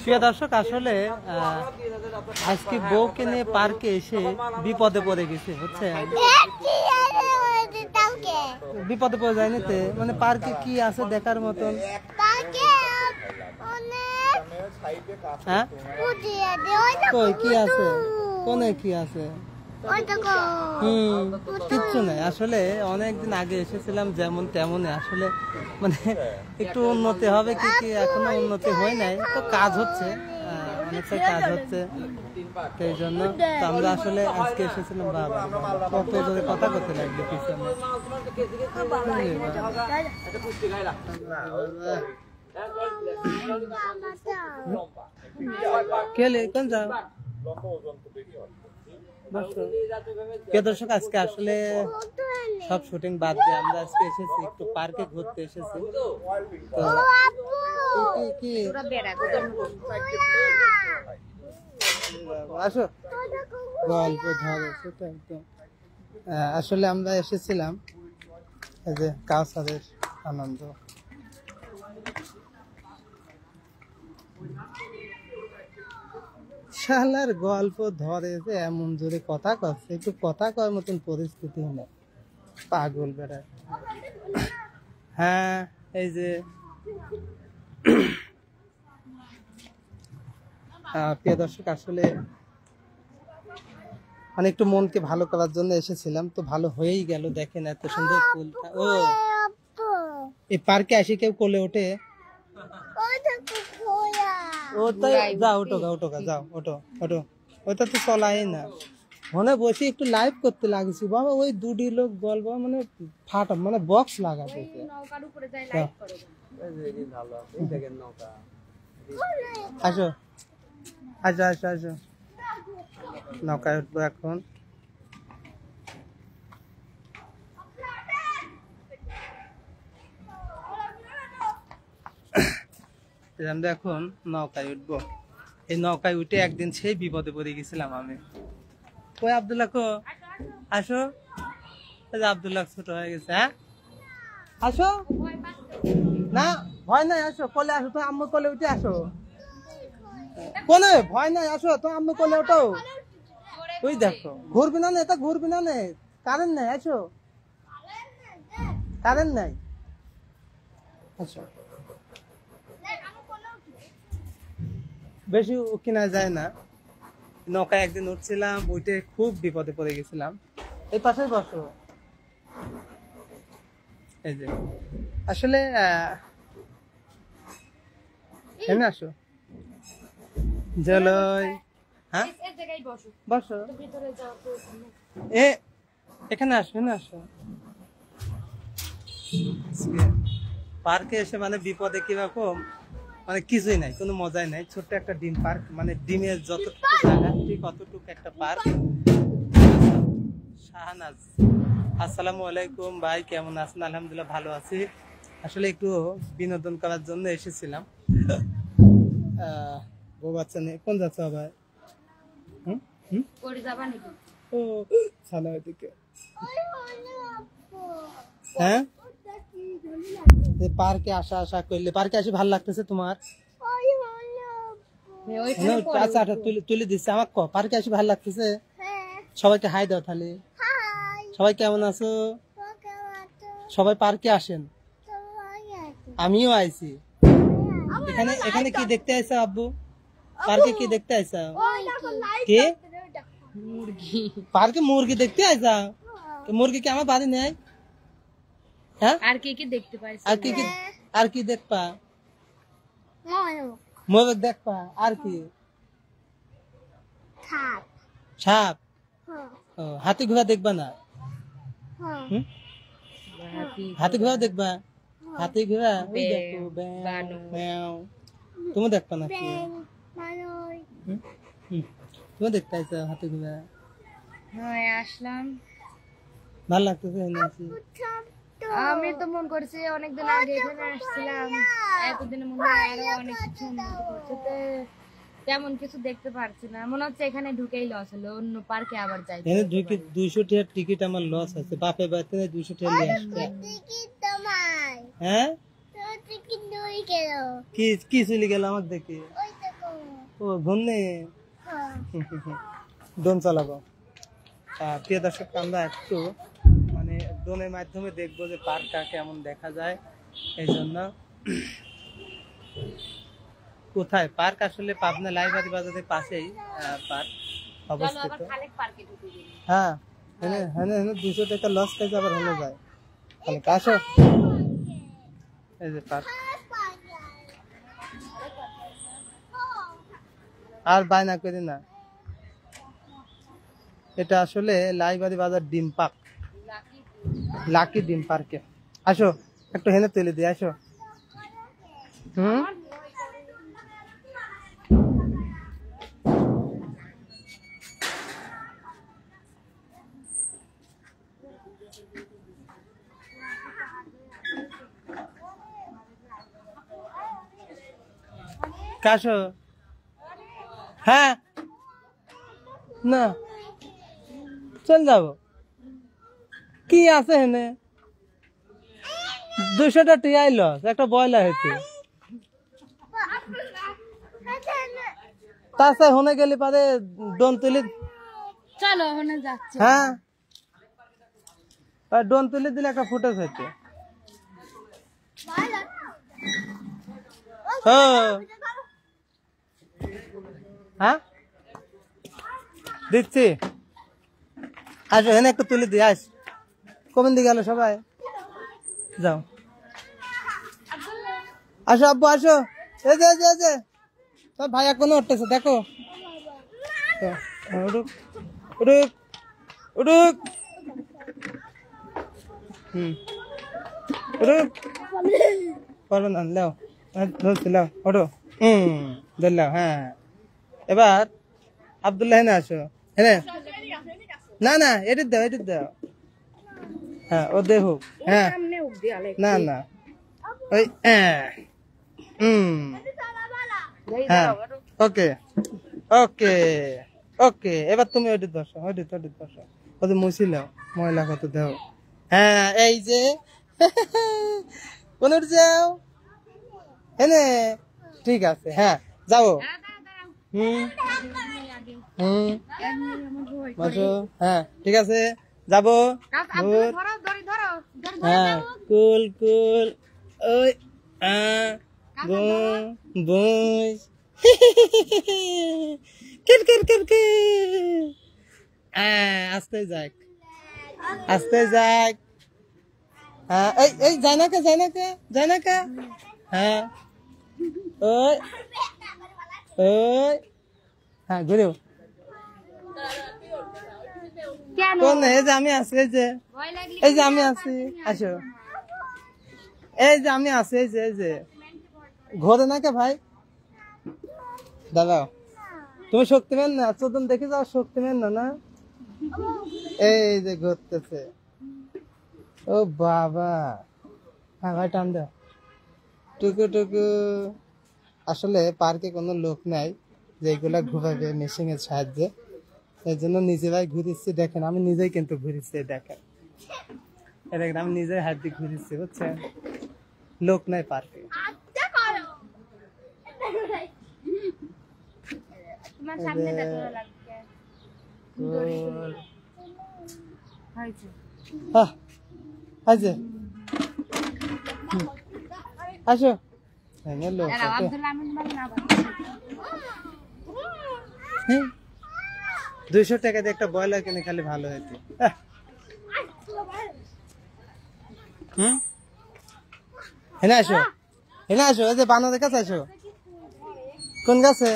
প্রিয় দর্শক, আসলে আজকে বউকে নিয়ে পার্কে এসে বিপদে পড়ে গেছে, হচ্ছে বিপদে পড়ে যায়নি তে, মানে পার্কে কি আছে দেখার মতন? হ্যাঁ, কই কি আছে, কোনে কি আছে? কিচ্ছু নাই। আসলে অনেকদিন আগে এসেছিলাম যেমন তেমনই, আসলে মানে একটু উন্নতি হবে কি কি এখনো উন্নতি হয় নাই, তো কাজ হচ্ছে, অনেকটা কাজ হচ্ছে, সেই জন্য তো আমরা আসলে আজকে এসেছিলাম। বাবা কত জোরে কথা করতে লাগবে পিছনে। কেলে কোন যাও দর্শক, আজকে আসলে সব শুটিং বাদ দিয়ে আমরা আজকে এসেছি একটু পার্কে ঘুরতে এসেছি। তো কি আসো, গল্প ধরে সেটা একদম। আসলে আমরা এসেছিলাম এই যে কাউসারের আনন্দ। শালার গল্প ধরে যে এমন জোরে কথা কচ্ছে, একটু কথা কয় মতন পরিস্থিতি হলো, পাগল বেড়ায়। হ্যাঁ, এই যে প্রিয় দর্শক, আসলে মানে একটু মনকে ভালো করার জন্য এসেছিলাম, তো ভালো হয়েই গেল। দেখেন এত সুন্দর ফুলটা। ও এই পার্কে আসি কেউ কোলে ওঠে? যাও ওটো গা, ওটো গা, যাও ওটো ওটো, ওইটা তো চলাই না। মনে বসে একটু লাইভ করতে লাগছি বাবা, ওই দুটি লোক বলবো মানে ফাটা মানে বক্স লাগাতে। আসো আসো আসো আসো, নৌকায় উঠবো এখন। আমরা এখন নৌকায় উঠবো। এই নৌকায় উঠে একদিন সেই বিপদে পড়ে গেছিলাম আমি। ওই আব্দুল্লাহ কো, আসো। আব্দুল্লাহ ছোট হয়ে গেছে। হ্যাঁ আসো, না ভয় নাই, আসো কোলে আসো, তো আম্মু কোলে উঠে আসো। কোনে ভয় নাই, আসো তো আম্মু কোলে ওঠো। ওই দেখো ঘুরবি না, এটা ঘুরবি না, কারেন্ট নাই, আসো কারেন্ট নাই, আসো। বেশি কিনা যায় না। নৌকায় একদিন উঠছিলাম, উঠে খুব বিপদে পড়ে গেছিলাম। এই পাশে বসো। এই যে আসলে এখানে আসো, জলই। হ্যাঁ বসো, এখানে আসো, এখানে আসো। পার্কে এসে মানে বিপদে কিরকম, মানে কিছুই নাই, কোনো মজাই নাই। ছোট্ট একটা ডিম পার্ক, মানে ডিমের যতটুকু জায়গা ঠিক অতটুকু একটা পার্ক। শাহনাজ, আসসালামু আলাইকুম ভাই, কেমন আছেন? আলহামদুলিল্লাহ ভালো আছি। আসলে একটু বিনোদন করার জন্য এসেছিলাম। বউ বাচ্চা নিয়ে কোন যাচ্ছে ভাই? হ্যাঁ, পার্কে আসা করলে, পার্কে আসে ভালো লাগতেছে তোমার? আচ্ছা আচ্ছা, তুলে দিচ্ছে আমাকে। পার্কে আসে ভালো লাগতেছে? সবাইকে হাই দাও তাহলে। সবাই কেমন আছো? সবাই পার্কে আসেন, আমিও আইছি। এখানে এখানে কি দেখতে আইসা আব্বু? পার্কে কি দেখতে আইসা? কে? পার্কে মুরগি দেখতে আইসা? মুরগি কি আমার বাড়ি নেই? হ্যাঁ, আর কি কি দেখতে পাইছ? আর কি দেখবা? মোরগ দেখবা? আর কি? সাপ। হাতি ঘোড়া দেখবা না? হাতি ঘোড়া দেখবা? হাতি ঘোড়া ওই দেখো, তুমি দেখবা না? তুমি দেখতে আইছো হাতি ঘোড়া? হ্যাঁ আসলাম, ভালো লাগতেছে। আমি তো মন করছি অনেকদিন আগে এখানে আসছিলাম, এতদিনে মনে হয় আরো অনেক কিছু করছে, তেমন কিছু দেখতে পারছি না। মনে হচ্ছে এখানে ঢুকেই লস হলো, অন্য পার্কে আবার যাই। এখানে 200 টাকার টিকিট আমার লস আছে, বাপে বাড়িতে 200 টাকা নিয়ে আসতে। হ্যাঁ কি কি চলে গেল আমার দেখে? ও ঘুমনে ড্রোন চালাবো। প্রিয় দর্শক, আমরা একটু মানে ড্রোনের মাধ্যমে দেখবো যে পার্কটা কেমন দেখা যায়। এই জন্য কোথায় পার্ক? আসলে পাবনা লাইব্রেরি বাজারের পাশেই পার্ক অবস্থিত। হ্যাঁ, 200 টাকা লস খাইছে, আবার হলে যায়। আসো, এই যে পার্ক। আর বায়না করি না, এটা আসলে লাইব্রেরি বাজার ডিম পার্ক, লাকি ডিম পার্কে। আসো একটু হেনে তুলে দিয়ে আসো। কাশো, হ্যাঁ না চল যাবো। কি আছে হেনে? 200টা টিয়াই লস, একটা বয়লা হয়েছে। তাছাড়া হনে গেলে পারে ডোন তুলি। চলো হনে যাচ্ছে। হ্যাঁ, ডোন তুলি দিলে একটা ফুটেজ হয়েছে। হ্যাঁ দিচ্ছি, আসো হেনে একটু তুলে দিয়ে আস। কমেন দিয়ে গেল সবাই, যাও আসো আব্বু আসো। এই যে সব ভাই এখনো উঠতেছে, দেখো। উড়ুক উড়ুক উড়ুক, উড়ুক পারবেন না, লাও লাও ওঠো। ধরলাম। হ্যাঁ, এবার আব্দুল্লাহ হেনে আসো। হেনে না না, এডিট দাও। হ্যাঁ, ও দেখুক। হ্যাঁ না না, ওই হ্যাঁ, ওকে ওকে ওকে। এবার তুমি ওডিট বসো, ওডিট বসো। ওদের মুছিল ময়লা কত দেও। হ্যাঁ, এই যে কোন যাও এনে, ঠিক আছে। হ্যাঁ যাও। বসো। হ্যাঁ ঠিক আছে, যাবো। হ্যাঁ, কুল কুল। ওই বুঝ কির কির কির কির। আস্তে যাক, আস্তে যাক। হ্যাঁ, এই যায় না কে। হ্যাঁ, ওই ওই। হ্যাঁ ঘুরেও। কোন? এই যে আমি আছি, এই যে আমি আছি। আসো, এই যে আমি আছি, এই যে ঘোরে না কে ভাই? দাদা তুমি শক্তিমান না, চোদন দেখে যাও, শক্তিমান না। এই যে ঘুরতেছে। ও বাবা, হ্যাঁ ভাই টান দাও টুকু টুকু। আসলে পার্কে কোনো লোক নাই যেগুলা ঘুরাবে মেশিন এর সাহায্যে, এই জন্য নিজেরাই ঘুরিচ্ছি। দেখেন আমি নিজেই কিন্তু ঘুরিচ্ছি, দেখেন আমি নিজেই হাত দিয়ে ঘুরিচ্ছি, বুঝছেন? লোক নাই পার্কে। আসো, 200 টাকা দিয়ে একটা ব্রয়লার কিনে খালি ভালো হইতো। হেনে আসো, এই যে বানরের কাছে আসো। কোন গাছে?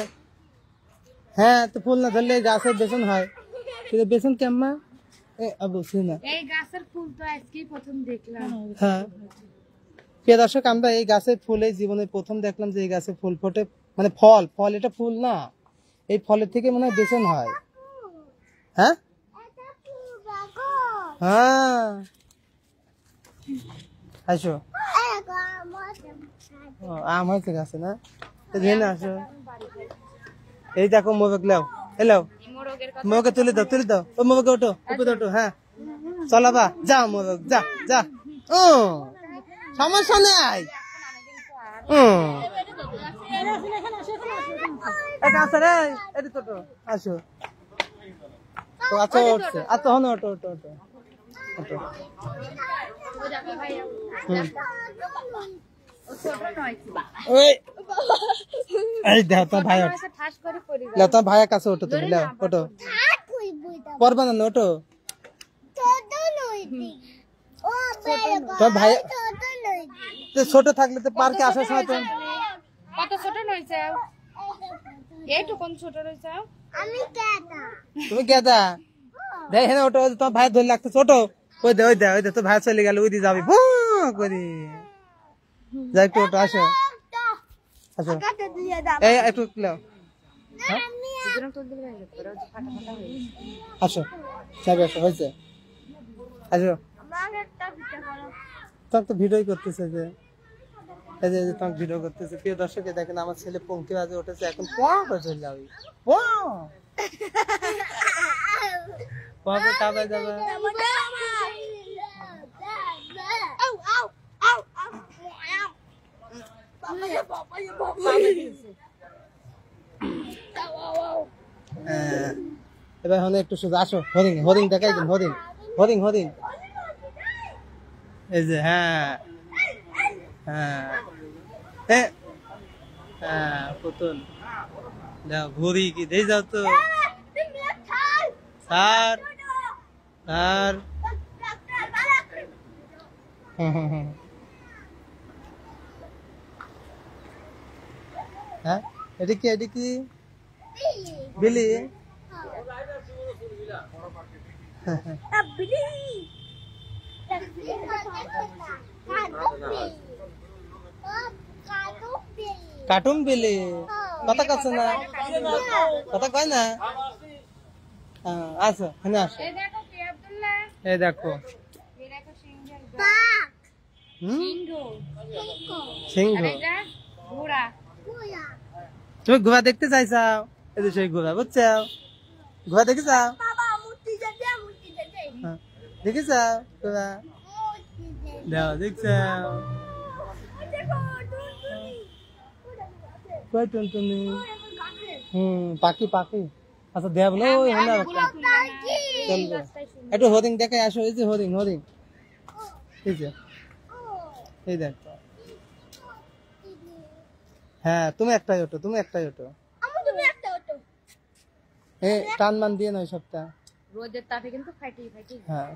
হ্যাঁ, তো ফুল না ধরলে গাছের বেসন হয়। কিন্তু বেসন কেমন? হ্যাঁ, প্রিয় দর্শক, আমরা এই গাছের ফুলে জীবনে প্রথম দেখলাম যে এই গাছে ফুল ফোটে, মানে ফল, এটা ফুল না, এই ফলের থেকে মনে হয় বেসন হয়। হ্যাঁ হ্যাঁ, আসো। আম হয়েছে গাছে না? আসো, এই দেখো মোবাইল লাও, এলাও মোবাইলকে তুলে দাও। ও মোবাইলকে ওঠো, উপরে ওঠো। হ্যাঁ চলাবা, যাও মোবাইল, যা। ও সমস্যা নেই, আছে রে, এটি তো আসো। আচ্ছা উঠছে, আচ্ছা হন ওটো ওটো ওটো ওটো। এই দেখো তোমার ভাই উঠছে, তোমার ভাইয়ের কাছে ওটো, তুমি লেও ওটো, পড়বা না ওটো। তোমার ভাই ছোট থাকলে তো পার্কে আসার সময় তো কত ছোট নইছে, এইটু কোন ছোট রইছে। আমি কেদা, তুমি কেদা দেখেন ওটো, তোমার ভাই ধরে লাগতো ছোট, ওই দে ওই দে ওই দে, তো ভাই চলে গেল, ওই দিয়ে যাবি করি যাই, একটু ওটো আসো আসো, এই একটু লেও আসো, যাবে আসো, হয়েছে আসো। তোমার তো ভিডিও করতেছে যে, এই যে তোমাকে ভিডিও করতেছে। প্রিয় দর্শক দেখেন, আমার ছেলে পঙ্কি বাজে উঠেছে, এখন চলে যাবে কাবায় যাবে। এবার হলে একটু সোজা আসো, হরিং হরিং দেখাই দিন, হরিং হরিং হরিং, এই যে হ্যাঁ হ্যাঁ হ্যাঁ পুতুল যাও, ঘুরি কি দিয়ে যাও তো স্যার স্যার। হ্যাঁ এটি কি, এটি কি বিলি? কার্টুন বিলি কথা কাছে না, কথা কয় না। আসো হ্যাঁ আসো, এই দেখো সিংহ। তুমি ঘোড়া দেখতে চাইছাও, এই যে সেই ঘোড়া বুঝছো, ঘোড়া দেখে যাও, দেখে যাও ঘোড়া, দাও দেখছো কই টুনটুনি, পাখি পাখি। আচ্ছা দেয়া বলো ওই হন্ডা চলবে, একটু হরিং দেখে আসো, এই যে হরিং হরিং, এই যে এই দেখ। হ্যাঁ তুমি একটাই ওটো, তুমি একটাই ওটো, টান মান দিয়ে নয় সবটা, রোদের তাপে কিন্তু ফাইটি ফাইটি। হ্যাঁ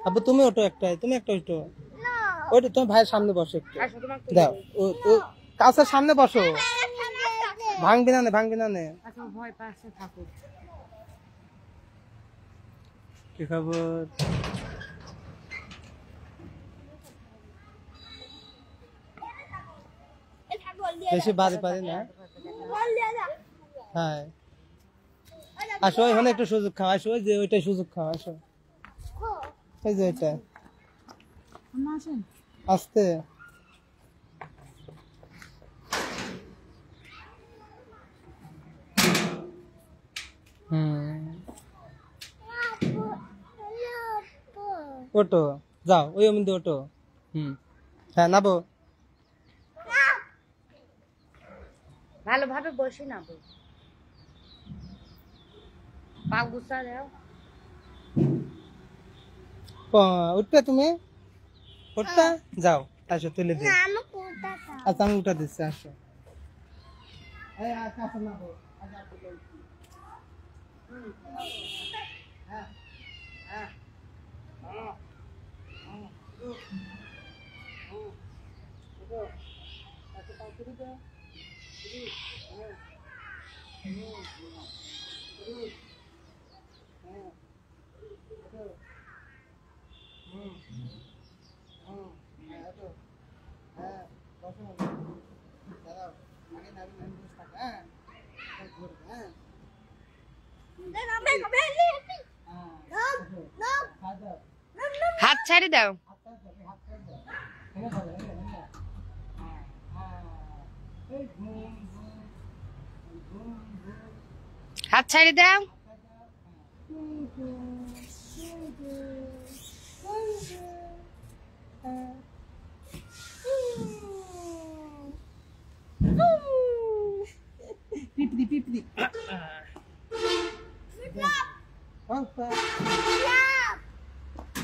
আব্বু তুমি ওটো একটাই, তুমি একটা ওটো, ওইটা তোমার ভাইয়ের সামনে বসো একটু, দাও ও কাছের সামনে বসো, ভাঙবি না নে ভাঙবি না নে। ভয় পাচ্ছে ঠাকুর, কি খবর? বেশি বাড়ি পারি না, হ্যাঁ আসো এখানে একটু সুযোগ খাও, আসো ওই যে ওইটাই সুযোগ খাও, আসো এই যে ওইটা আসতে। ওটো যাও ওই মধ্যে ওটো, হ্যাঁ নাবো, ভালোভাবে বসি না, পা গুছা দাও। উঠবে তুমি, উঠবে যাও, আসো তুলে দিই, আচ্ছা আমি উঠা দিচ্ছি, আসো হাত ছাড়ি দাও, হাত ছাড়ি দাও।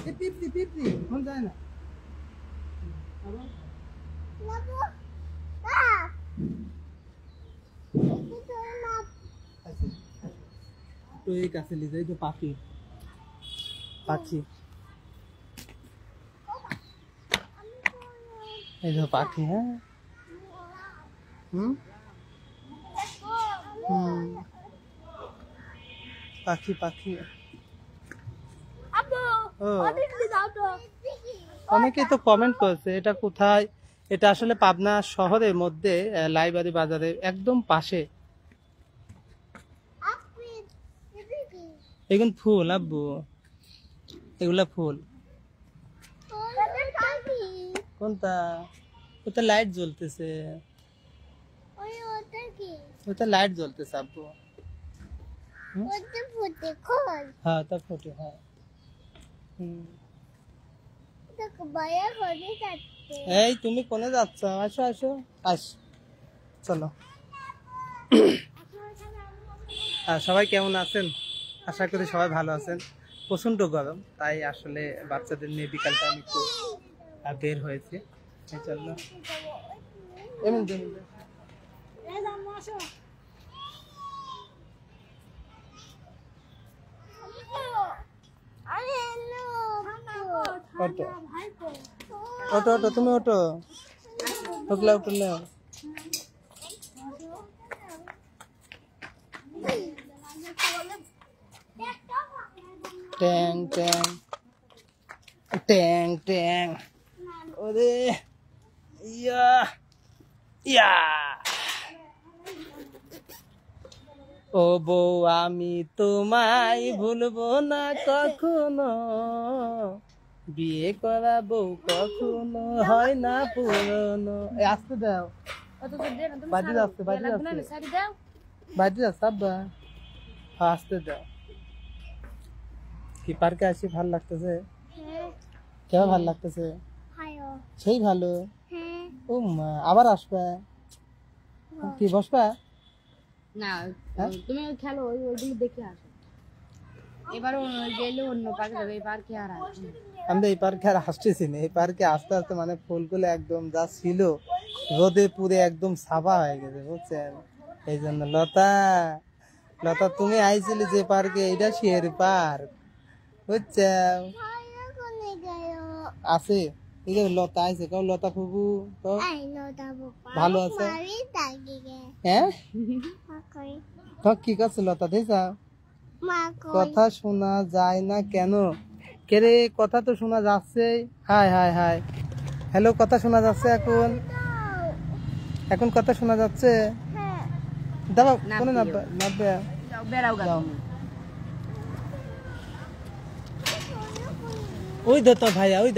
পিপড়ি পিপড়ি কোন যায় না তো এই কাছে নিয়ে যাই তো পাখি পাখি এই যে পাখি হ্যাঁ হুম হুম পাখি পাখি ও অনেকেই তো কমেন্ট করেছে এটা কোথায় এটা আসলে পাবনা শহরের মধ্যে লাইব্রেরি বাজারে একদম পাশে এগুলো ফুল আব্বু এগুলা ফুল কোনটা ওটা লাইট জ্বলতেছে ওটা লাইট জ্বলতেছে আব্বু হ্যাঁ তা ফোটে হ্যাঁ এই তুমি কোনে যাচ্ছ আসো আসো আস চলো সবাই কেমন আছেন আশা করি সবাই ভালো আছেন প্রচন্ড গরম তাই আসলে বাচ্চাদের নিয়ে বিকালটা আমি একটু বের হয়েছে চলো এমন ওটো ওটো তুমি ওটো উঠলে উঠলে ট্যাং ট্যাং ট্যাং ট্যাং ওরে ইয়া ইয়া ও বউ আমি তোমায় ভুলবো না কখনো বিয়ে করা বউ কখনো হয় না পুরনো আসতে দাও বাড়ি যাচ্ছে বাড়ি যাচ্ছে বাড়ি যাচ্ছে আব্বা আসতে দাও কি পার্কে আসি ভালো লাগতেছে কেমন ভালো লাগতেছে সেই ভালো ও মা আবার আসবে কি বসবা না তুমি খেলো ওইগুলো দেখে আসো এবারে গেলে অন্য পার্কে যাবে এই পার্কে আর আসবে আমরা এই পার্কে আর আসতেছি না এই পার্কে আস্তে আস্তে মানে ফুলগুলো একদম যা ছিল রোদে পুরে একদম সাফা হয়ে গেছে বুঝছেন এই জন্য লতা লতা তুমি আইছিলে যে পার্কে এটা শের পার্ক বুঝছো আছে এই যে লতা আইছে কও লতা ফুবু তো ভালো আছে হ্যাঁ তো কি করছে লতা দেখছা কথা শোনা যায় না কেন কে রে কথা তো শোনা যাচ্ছে হাই হাই হাই হ্যালো কথা শোনা যাচ্ছে এখন এখন কথা শোনা যাচ্ছে দাও কোনে নাববে নাববে যাও ওই দেখো ভাইয়া ওই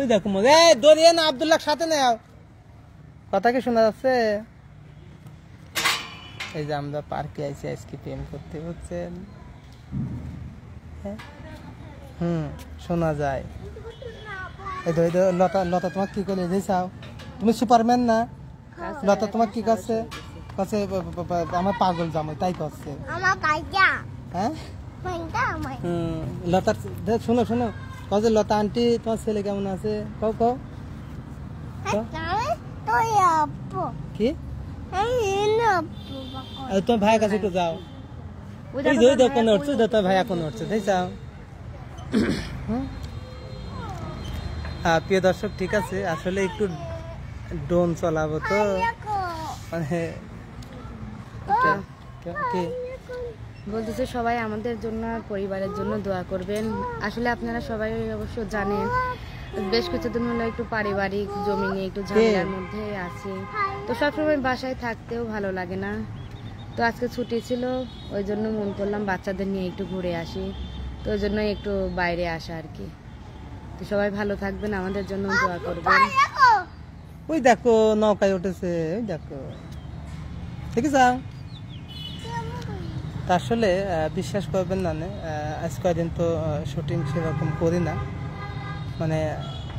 দেখো মজা এই দরিয়া না আব্দুল্লাহ সাথে নাও কথা কি শোনা যাচ্ছে এই যে আমরা পার্কে আইছি আজকে প্রেম করতে বুঝছেন শোনা যায় এই তো লতা লতা তোমার কি করে যাইছাও তুমি সুপারম্যান না লতা তোমার কি করছে কাছে আমার পাগল জামাই তাই করছে হ্যাঁ লতা শোনো শোনো কাজে লতা আন্টি তোমার ছেলে কেমন আছে কও কও কি তোমার ভাইয়ের কাছে একটু যাও ওই দেখো কোন উঠছে তোমার ভাইয়া কোন উঠছে দেখছাও প্রিয় দর্শক ঠিক আছে আসলে একটু ড্রোন চালাবো তো মানে বলতেছে সবাই আমাদের জন্য পরিবারের জন্য দোয়া করবেন আসলে আপনারা সবাই অবশ্য জানেন বেশ কিছুদিন হলো একটু পারিবারিক জমি নিয়ে একটু ঝামেলার মধ্যে আছি তো সবসময় বাসায় থাকতেও ভালো লাগে না তো আজকে ছুটি ছিল ওই জন্য মন করলাম বাচ্চাদের নিয়ে একটু ঘুরে আসি তো ওই জন্য একটু বাইরে আসা আর কি তো সবাই ভালো থাকবেন আমাদের জন্য দোয়া করবেন ওই দেখো নৌকায় উঠেছে ওই দেখো ঠিক আছে আসলে বিশ্বাস করবেন না আজ কয়েকদিন তো শুটিং সেরকম করি না মানে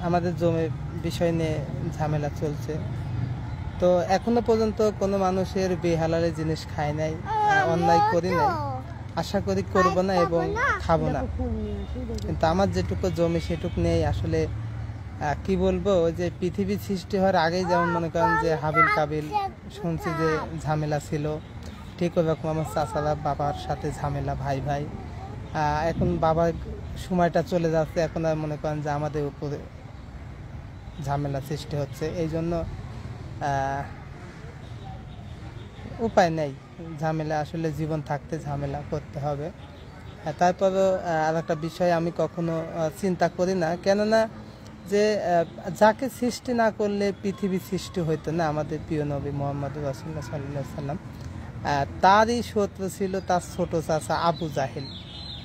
আমাদের জমির বিষয় নিয়ে ঝামেলা চলছে তো এখনো পর্যন্ত কোনো মানুষের বেহালালে জিনিস খায় নাই অন্যায় করি নাই আশা করি করবো না এবং খাবো না। কিন্তু আমার যেটুকু জমি সেটুকু নেই আসলে কি বলবো, ওই যে পৃথিবী সৃষ্টি হওয়ার আগেই যেমন মনে করেন যে হাবিল কাবিল শুনছি যে ঝামেলা ছিল, ঠিক ওরকম আমার চাচারা বাবার সাথে ঝামেলা, ভাই ভাই। এখন বাবার সময়টা চলে যাচ্ছে, এখন আর মনে করেন যে আমাদের উপরে ঝামেলা সৃষ্টি হচ্ছে। এই জন্য উপায় নেই, ঝামেলা আসলে জীবন থাকতে ঝামেলা করতে হবে। তারপরও আর একটা বিষয় আমি কখনো চিন্তা করি না, কেননা যে যাকে সৃষ্টি না করলে পৃথিবী সৃষ্টি হইতো না, আমাদের প্রিয় নবী মোহাম্মদ রাসূলুল্লাহ সাল্লাল্লাহু আলাইহি সাল্লাম, তারই শত্রু ছিল তার ছোট চাচা আবু জাহেল।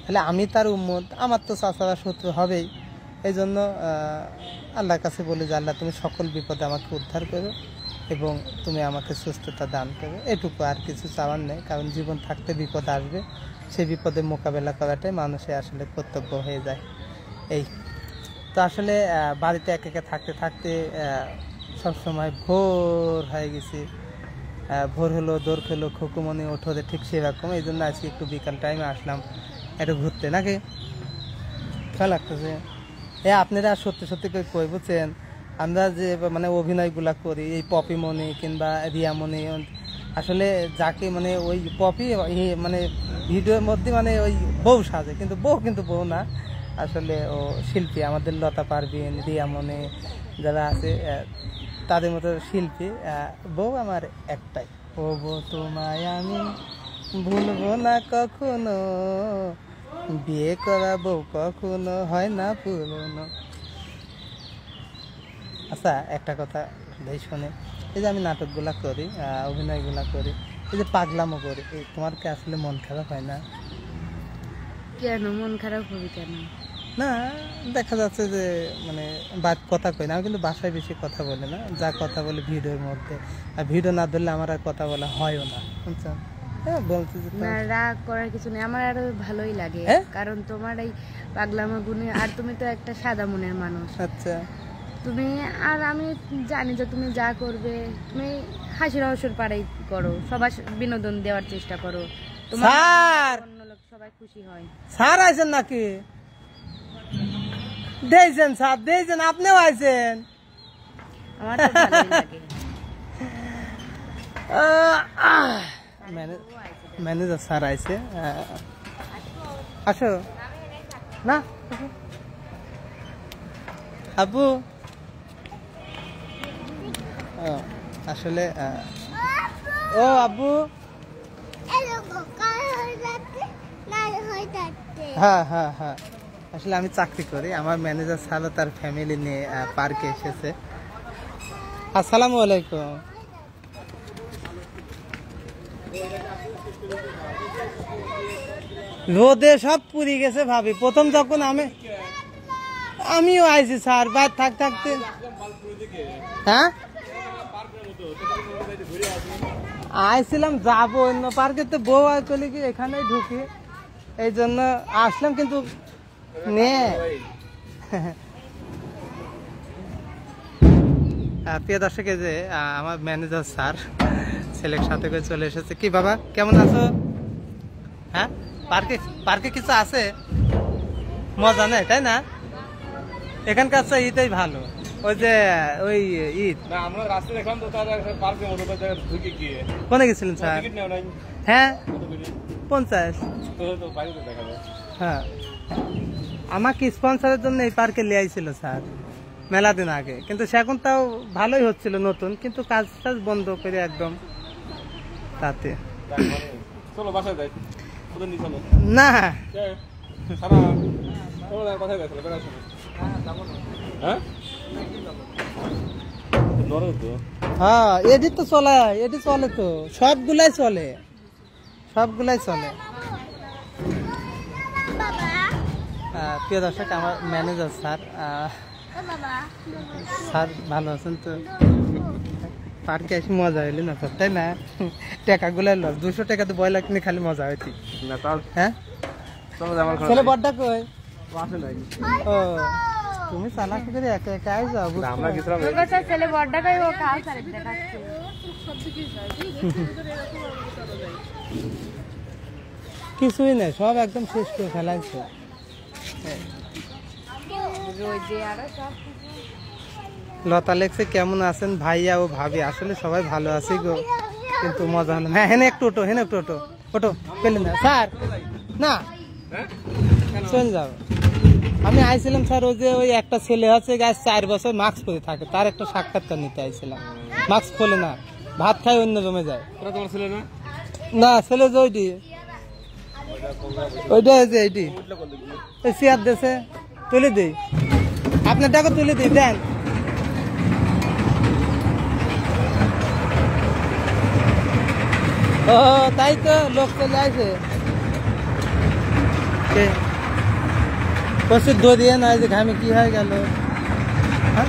তাহলে আমি তার উম্মত, আমার তো চাচারা শত্রু হবেই। এই জন্য আল্লাহর কাছে বলি যে আল্লাহ তুমি সকল বিপদে আমাকে উদ্ধার করো এবং তুমি আমাকে সুস্থতা দান করো, এটুকু, আর কিছু চাওয়ার নেই। কারণ জীবন থাকতে বিপদ আসবে, সেই বিপদের মোকাবেলা করাটাই মানুষের আসলে কর্তব্য হয়ে যায়। এই তো আসলে বাড়িতে একে একে থাকতে থাকতে সবসময় ভোর হয়ে গেছি। ভোর হলো, দৌড় খেলো, খুকুমনি ওঠোরে, ঠিক সেরকম। এই জন্য আজকে একটু বিকাল টাইমে আসলাম একটু ঘুরতে, নাকি ভালো লাগতেছে। আপনারা সত্যি সত্যি করে কই বুঝছেন, আমরা যে মানে অভিনয়গুলা করি, এই পপি মনি কিংবা রিয়া মনি, আসলে যাকে মানে ওই পপি মানে ভিডিওর মধ্যে মানে ওই বউ সাজে, কিন্তু বউ কিন্তু বউ না, আসলে ও শিল্পী। আমাদের লতা পারভিন, রিয়া মনি যারা আছে তাদের মতো শিল্পী। বউ আমার একটাই, ও বউ তোমায় আমি ভুলবো না কখনো, বিয়ে করা বউ কখনো হয় না পুরনো। আচ্ছা একটা কথা ভাই শোনে, এই যে আমি নাটকগুলা করি, অভিনয়গুলা করি, এই যে পাগলামো করি, তোমার কি আসলে মন খারাপ হয় না? কেন মন খারাপ হবে কেন? না, দেখা যাচ্ছে যে মানে কথা কই না, আমি কিন্তু বাসায় বেশি কথা বলি না, যা কথা বলি ভিডিওর মধ্যে। আর ভিডিও না ধরলে আমার আর কথা বলা হয়ও না, বুঝছেন? বলতে না, রাগ করার কিছু নেই, আমার আরো ভালোই লাগে, কারণ তোমার এই পাগলামো গুণে, আর তুমি তো একটা সাদা মনের মানুষ। আচ্ছা, তুমি আর আমি জানি যে তুমি যা করবে তুমি হাসি রহস্যের পাড়াই করো, সবার বিনোদন দেওয়ার চেষ্টা করো, তোমার অন্য লোক সবাই খুশি হয়। স্যার আইছেন নাকি? দেইছেন স্যার, দেইছেন, আপনিও আইছেন? আমার তো ভালোই লাগে। ম্যানেজার স্যার আইছে, আসো না আবু। আসলে ও আব্বু, হ্যাঁ হ্যাঁ হ্যাঁ, আসলে আমি চাকরি করি, আমার ম্যানেজার স্যারও তার ফ্যামিলি নিয়ে পার্কে এসেছে। আসসালামু আলাইকুম। রোদে সব পুড়ে গেছে ভাবি, প্রথম যখন আমিও আইছি স্যার, বাইরে থাকতে। হ্যাঁ আইছিলাম, যাবো অন্য পার্কে, তো বউ আর চলে গিয়ে এখানেই ঢুকি, এই জন্য আসলাম, কিন্তু প্রিয় দর্শক, যে আমার ম্যানেজার স্যার ছেলের সাথে করে চলে এসেছে। কি বাবা, কেমন আছো? হ্যাঁ, পার্কে কিছু আছে, মজা নেই তাই না? এখানকার ঈদই ভালো, ওই যে ওই ঈদ আমরা রাস্তায় দেখলাম তো, পার্কের মতো ঢুকে গিয়ে কোনে গেছিলেন স্যার? হ্যাঁ 50। হ্যাঁ, আমাকে স্পন্সরের জন্য এই পার্কে নিয়ে আইছিল স্যার মেলা দিন আগে, কিন্তু সে এখন তাও ভালোই হচ্ছিল নতুন, কিন্তু কাজ টাজ বন্ধ করে একদম। তাতে না হ্যাঁ, এডি তো চলে, এডি চলে তো, সবগুলাই চলে। প্রিয় দর্শক, আমার ম্যানেজার স্যার, স্যার ভালো আছেন তো? পার্কে এসে মজা হইলি না সব, তাই না? টাকাগুলাই লস, 200 টাকাতে বয়লা কিনে খালি মজা হইতি। হ্যাঁ, ছেলে বড়টা কই? ও, তুমি চালাকি করে একা একা আই যাও। ছেলে বড়টা কই? ও খাও স্যার দেখাচ্ছে। কিছুই নেই, সব একদম শেষ করে ফেলাইছে। রোদে আরো সব লতা লেখছে কেমন আছেন ভাইয়া ও ভাবি? আসলে সবাই ভালো আছি গো, কিন্তু মজা হলো না। হ্যাঁ, হেনে একটু ওটো, হেনে একটু ওটো, ওটো পেলে না স্যার, না চলে যাও। আমি আইছিলাম স্যার, ওই যে ওই একটা ছেলে আছে গাছ 4 বছর মাস্ক পরে থাকে, তার একটা সাক্ষাৎকার নিতে আইছিলাম। মাস্ক খোলে না, ভাত খাই অন্য জমে যায়। তোমার ছেলে না? না ছেলে যে ওইটি, ওইটা হয়েছে এইটি ওই চেয়ার দেশে তুলে দিই, আপনার টাকা তুলে দিই দেন। ও তাই তো লোক চলে আসে, প্রচুর দরিয়ে নয় যে ঘামে কি হয়ে গেল। হ্যাঁ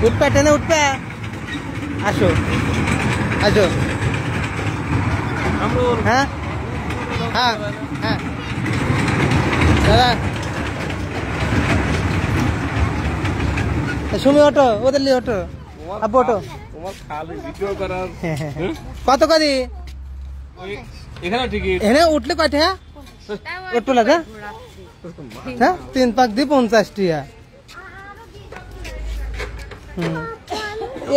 উঠবে, টেনে উঠবে, আসো আসো। হ্যাঁ হ্যাঁ হ্যাঁ দাদা সুমি অটো, ওদের লি অটো, আব্বু অটো। তোমার খালি ভিডিও করার কত করি এখানে টিকিট এনে উঠলে কয়টা? হ্যাঁ উঠতে লাগে, হ্যাঁ 3 পাক দিয়ে 50 টিয়া।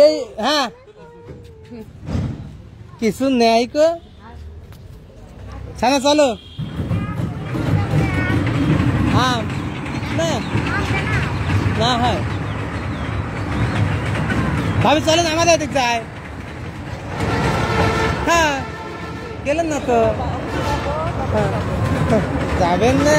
এই হ্যাঁ কিছু নেই কো ছানা, চলো। হ্যাঁ না না হয় ভাবি চলেন আমাদের দিক যায়। হ্যাঁ গেলেন না তো, যাবেন না?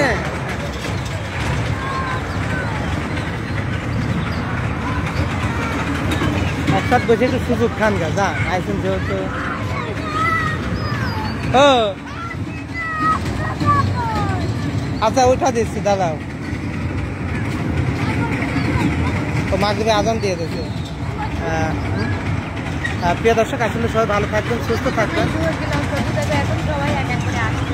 একসাথ বসে একটু সুযোগ খান গা, যা আইসেন যেহেতু। ও আচ্ছা উঠা দিচ্ছি দাদাও, তো মাগরিবে আজান দিয়ে দিয়েছে। প্রিয় দর্শক, আসলে সবাই ভালো থাকবেন, সুস্থ থাকবেন। এখন সবাই এক এক করে আসছে।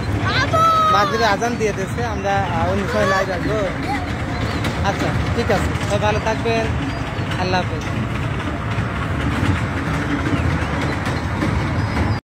মাগরিবে আজান দিয়ে দিয়েছে, আমরা অন্য সময় লাইভ আসবো। আচ্ছা ঠিক আছে, সবাই ভালো থাকবেন, আল্লাহ হাফেজ।